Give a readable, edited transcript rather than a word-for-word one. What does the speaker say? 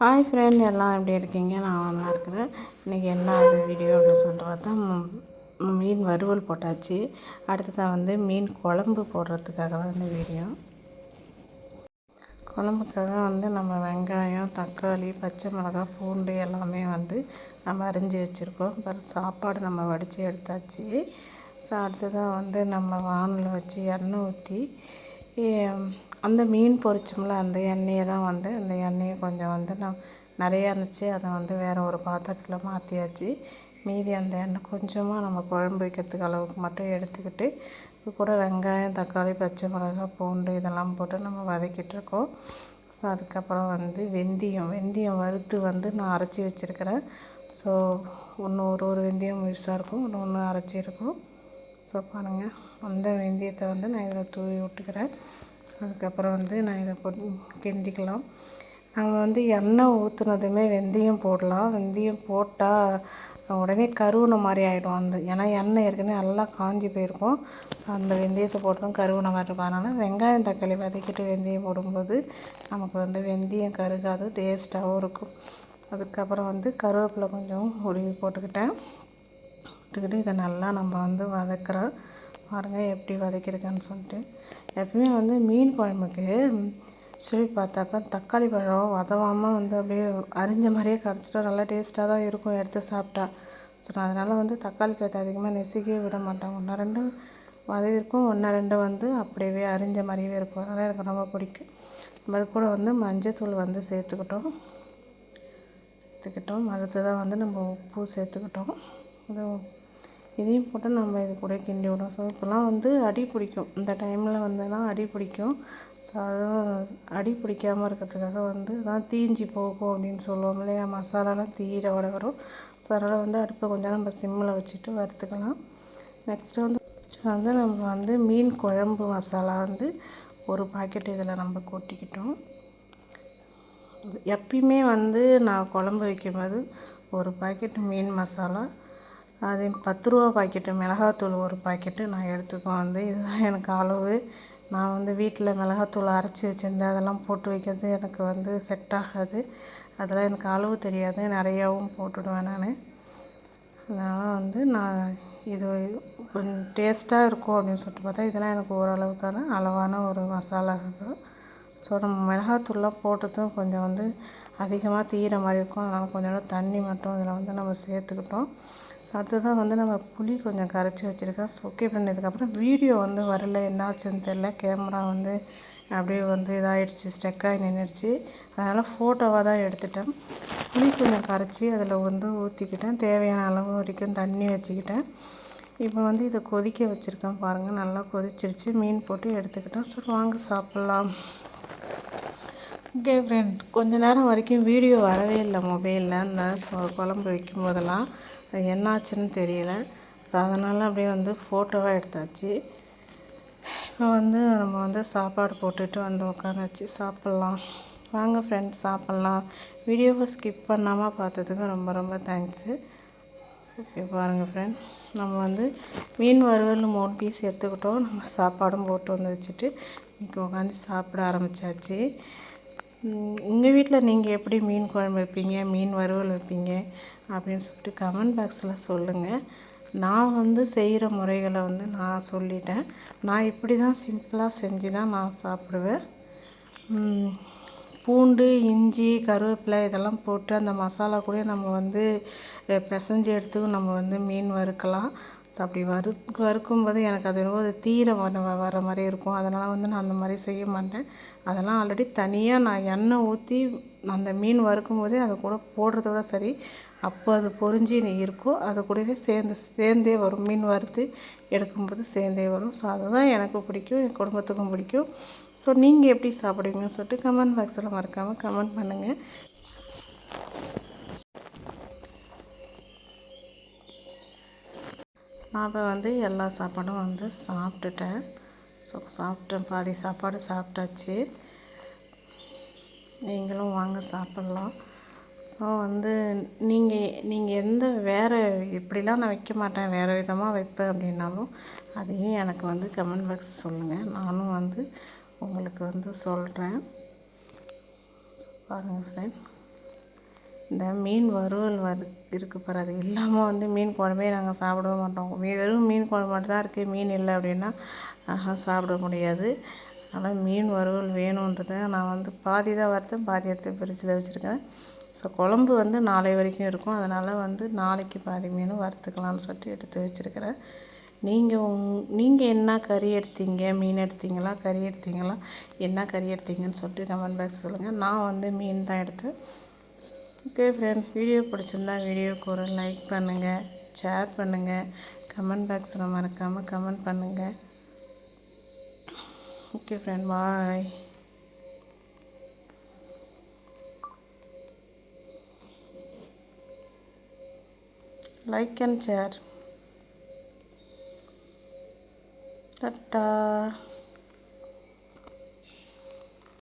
Hi friend, எல்லாம் எப்படி இருக்கீங்க? நான் நல்லா இருக்கிறேன். இன்றைக்கி என்ன வீடியோ அப்படின்னு சொல்லிட்டு பார்த்தா மீன் வறுவல் போட்டாச்சு. அடுத்ததாக மீன் குழம்பு போடுறதுக்காக தான் இந்த வீடியோ. குழம்புக்காக நம்ம வெங்காயம், தக்காளி, பச்சை மிளகாய், பூண்டு எல்லாமே நம்ம அரிஞ்சு வச்சுருக்கோம். அப்புறம் சாப்பாடு நம்ம வடித்து எடுத்தாச்சு. ஸோ அடுத்ததாக நம்ம வானலில் வச்சு எண்ணெய் ஊற்றி அந்த மீன் பொரிச்சோம்ல அந்த எண்ணெயை தான் அந்த எண்ணெயை கொஞ்சம் நான் நிறையா இருந்துச்சு. அதை வேறு ஒரு பாத்திரத்தில் மாற்றியாச்சு. மீதி அந்த எண்ணெய் கொஞ்சமாக நம்ம குழம்பு வைக்கிறதுக்கு அளவுக்கு மட்டும் எடுத்துக்கிட்டு இது கூட வெங்காயம், தக்காளி, பச்சை மிளகாய், பூண்டு இதெல்லாம் போட்டு நம்ம வதக்கிட்டுருக்கோம். ஸோ அதுக்கப்புறம் வெந்தயம் வறுத்து நான் அரைச்சி வச்சுருக்கிறேன். ஸோ ஒரு வெந்தயம் முழுசாக இருக்கும், ஒன்று அரைச்சிருக்கும். ஸோ பாருங்கள், அந்த வெந்தயத்தை நான் இதில் தூவி விட்டுக்கிறேன். அதுக்கப்புறம் நான் இதை போட்டு கிண்டிக்கலாம். நாங்கள் எண்ணெய் ஊற்றுனதுமே வெந்தயம் போடலாம். வெந்தயம் போட்டால் உடனே கருவுன மாதிரி ஆகிடும். ஏன்னா எண்ணெய் ஏற்கனவே நல்லா காஞ்சி போயிருக்கும். அந்த வெந்தயத்தை போட்டதும் கருவுன மாதிரி இருக்கும். அதனால் வெங்காயம், தக்காளி வதக்கிட்டு வெந்தயம் போடும்போது நமக்கு வெந்தயம் கருகாது, டேஸ்ட்டாகவும் இருக்கும். அதுக்கப்புறம் கருவேப்பிலை கொஞ்சம் உருவி போட்டுக்கிட்டு இதை நல்லா நம்ம வதக்குறோம். பாருங்கள் எப்படி வதக்கியிருக்கேன்னு சொல்லிட்டு. எப்பவுமே மீன் குழம்புக்கு சொல்லி பார்த்தாக்கா தக்காளி பழம் வதவாமல் அப்படியே அரிஞ்ச மாதிரியே கிடச்சிட்டா நல்லா டேஸ்ட்டாக தான் இருக்கும் எடுத்து சாப்பிட்டா. ஸோ அதனால் தக்காளி பழத்தை அதிகமாக நெசுக்கவே விட மாட்டேன். 1-2 வதவிருக்கும், 1-2 அப்படியே அரிஞ்ச மாதிரியே இருக்கும். அதனால் எனக்கு ரொம்ப பிடிக்கும். அது கூட மஞ்சத்தூள் சேர்த்துக்கிட்டோம். அடுத்ததாக நம்ம உப்பு சேர்த்துக்கிட்டோம். இதையும் போட்டு நம்ம இது கூட கிண்டி விடும். ஸோ இப்போலாம் அடி பிடிக்கும். இந்த டைமில் அடி பிடிக்கும். ஸோ அதுவும் அடி பிடிக்காமல் இருக்கிறதுக்காக தான் தீஞ்சு போகும் அப்படின்னு சொல்லுவோம் இல்லையா, மசாலாலாம் தீர வரும். ஸோ அதனால் அடுப்பை கொஞ்சம் நம்ம சிம்மில் வச்சுட்டு வறுத்துக்கலாம். நெக்ஸ்ட்டு நம்ம மீன் குழம்பு மசாலா ஒரு பாக்கெட் இதில் நம்ம கொட்டிக்கிட்டோம். எப்பயுமே நான் குழம்பு வைக்கும்போது ஒரு பாக்கெட் மீன் மசாலா, அதே 10 ரூபா பாக்கெட்டு மிளகாத்தூள் ஒரு பாக்கெட்டு நான் எடுத்துக்குவேன். இதுதான் எனக்கு அளவு. நான் வீட்டில் மிளகாத்தூள் அரைச்சி வச்சுருந்தேன். அதெல்லாம் போட்டு வைக்கிறது எனக்கு செட் ஆகாது. அதெல்லாம் எனக்கு அளவு தெரியாது, நிறையாவும் போட்டுடுவேன் நான். அதனால் நான் இது கொஞ்சம் டேஸ்ட்டாக இருக்கும் அப்படின்னு சொல்லிட்டு பார்த்தா இதெல்லாம் எனக்கு ஓரளவுக்கான அளவான ஒரு மசாலா தான். ஸோ நம்ம மிளகாத்தூள்லாம் போட்டதும் கொஞ்சம் அதிகமாக தீர மாதிரி இருக்கும். அதனால் கொஞ்சம் தண்ணி மட்டும் இதில் நம்ம சேர்த்துக்கிட்டோம். ஸோ அடுத்ததாக நம்ம புளி கொஞ்சம் கரைச்சி வச்சுருக்கேன். ஓகே ஃப்ரெண்ட், இதுக்கப்புறம் வீடியோ வரல, என்னாச்சுன்னு தெரில. கேமரா அப்படியே இதாகிடுச்சு, ஸ்டெக்காகி நின்றுடுச்சு. அதனால் ஃபோட்டோவாக தான் எடுத்துட்டேன். புளி கொஞ்சம் கரைச்சி அதில் ஊற்றிக்கிட்டேன். தேவையான அளவு வரைக்கும் தண்ணி வச்சுக்கிட்டேன். இப்போ இதை கொதிக்க வச்சுருக்கேன். பாருங்கள், நல்லா கொதிச்சிருச்சு. மீன் போட்டு எடுத்துக்கிட்டேன். சரி வாங்க சாப்பிட்லாம். ஓகே ஃப்ரெண்ட், கொஞ்ச நேரம் வரைக்கும் வீடியோ வரவே இல்லை மொபைலில். அந்த குழம்பு வைக்கும் போதெல்லாம் அது என்னாச்சுன்னு தெரியல. ஸோ அதனால் அப்படியே ஃபோட்டோவாக எடுத்தாச்சு. இப்போ நம்ம சாப்பாடு போட்டுட்டு உட்காந்துச்சு சாப்பிட்லாம். வாங்க ஃப்ரெண்ட்ஸ் சாப்பிட்லாம். வீடியோவை ஸ்கிப் பண்ணாமல் பார்த்ததுக்கு ரொம்ப ரொம்ப தேங்க்ஸு. ஓகே பாருங்கள் ஃப்ரெண்ட், நம்ம மீன் வறுவல் 3 பீஸ் எடுத்துக்கிட்டோம். நம்ம சாப்பாடும் போட்டு வச்சுட்டு இன்றைக்கி உட்காந்து சாப்பிட ஆரம்பித்தாச்சு. உங்கள் வீட்டில் நீங்கள் எப்படி மீன் குழம்பு வைப்பீங்க, மீன் வறுவல் வைப்பீங்க அப்படின்னு சொல்லிட்டு கமெண்ட் பாக்ஸில் சொல்லுங்கள். நான் செய்கிற முறைகளை நான் சொல்லிட்டேன். நான் இப்படி தான் சிம்பிளாக செஞ்சு தான் நான் சாப்பிடுவேன். பூண்டு, இஞ்சி, கருவேப்பிலை இதெல்லாம் போட்டு அந்த மசாலா கூட நம்ம பிசைஞ்சு எடுத்து நம்ம மீன் வறுக்கலாம். ஸோ அப்படி வறுக்கும்போது எனக்கு அது ரொம்ப தீர வர மாதிரி இருக்கும். அதனால் நான் அந்த மாதிரி செய்ய மாட்டேன். அதெல்லாம் ஆல்ரெடி தனியாக நான் எண்ணெய் ஊற்றி அந்த மீன் வறுக்கும்போதே அது கூட போடுறதோட சரி, அப்போ அது பொரிஞ்சு இருக்கும். அது கூடவே சேர்ந்தே வரும். மீன் வறுத்து எடுக்கும்போது சேர்ந்தே வரும். ஸோ அதுதான் எனக்கு பிடிக்கும், என் குடும்பத்துக்கும் பிடிக்கும். ஸோ நீங்கள் எப்படி சாப்பிடுவீங்கன்னு சொல்லிட்டு கமெண்ட் பாக்ஸில் மறக்காமல் கமெண்ட் பண்ணுங்கள். நான் இப்போ எல்லா சாப்பாடும் சாப்பிட்டுட்டேன். ஸோ பாதி சாப்பாடு சாப்பிட்டாச்சு. நீங்களும் வாங்க சாப்பிட்லாம். ஸோ நீங்கள் எந்த வேறு இப்படிலாம் நான் வைக்க மாட்டேன், வேறு விதமாக வைப்பேன் அப்படின்னாலும் அதையும் எனக்கு கமெண்ட் பாக்ஸ் சொல்லுங்கள். நானும் உங்களுக்கு சொல்கிறேன். பாருங்கள் ஃப்ரெண்ட், இந்த மீன் வறுவல் இருக்குது பாரு, அது இல்லாமல் வந்து மீன் குழம்பே நாங்கள் சாப்பிட மாட்டோம். வெறும் மீன் குழம்பு மட்டும் தான் இருக்குது, மீன் இல்லை அப்படின்னா சாப்பிட முடியாது. அதனால் மீன் வறுவல் வேணுன்றதை நான் வந்து பாதி தான் வறுத்தேன், பாதி எடுத்து ஃப்ரிட்ஜில் வச்சுருக்கேன். ஸோ குழம்பு வந்து நாளை வரைக்கும் இருக்கும். அதனால் வந்து நாளைக்கு பாதி மீன் வறுத்துக்கலாம்னு சொல்லிட்டு எடுத்து வச்சுருக்கிறேன். நீங்கள் என்ன கறி எடுத்தீங்க? மீன் எடுத்தீங்களா, கறி எடுத்தீங்களா, என்ன கறி எடுத்தீங்கன்னு சொல்லிட்டு கமெண்ட் பாக்ஸ் சொல்லுங்கள். நான் வந்து மீன் தான் எடுத்தேன். ஓகே ஃப்ரெண்ட், வீடியோ பிடிச்சிருந்தா வீடியோக்கு ஒரு லைக் பண்ணுங்கள், ஷேர் பண்ணுங்கள், கமெண்ட் பாக்ஸில் மறக்காமல் கமெண்ட் பண்ணுங்கள். Okay friend, bye. Like and share. Ta-ta.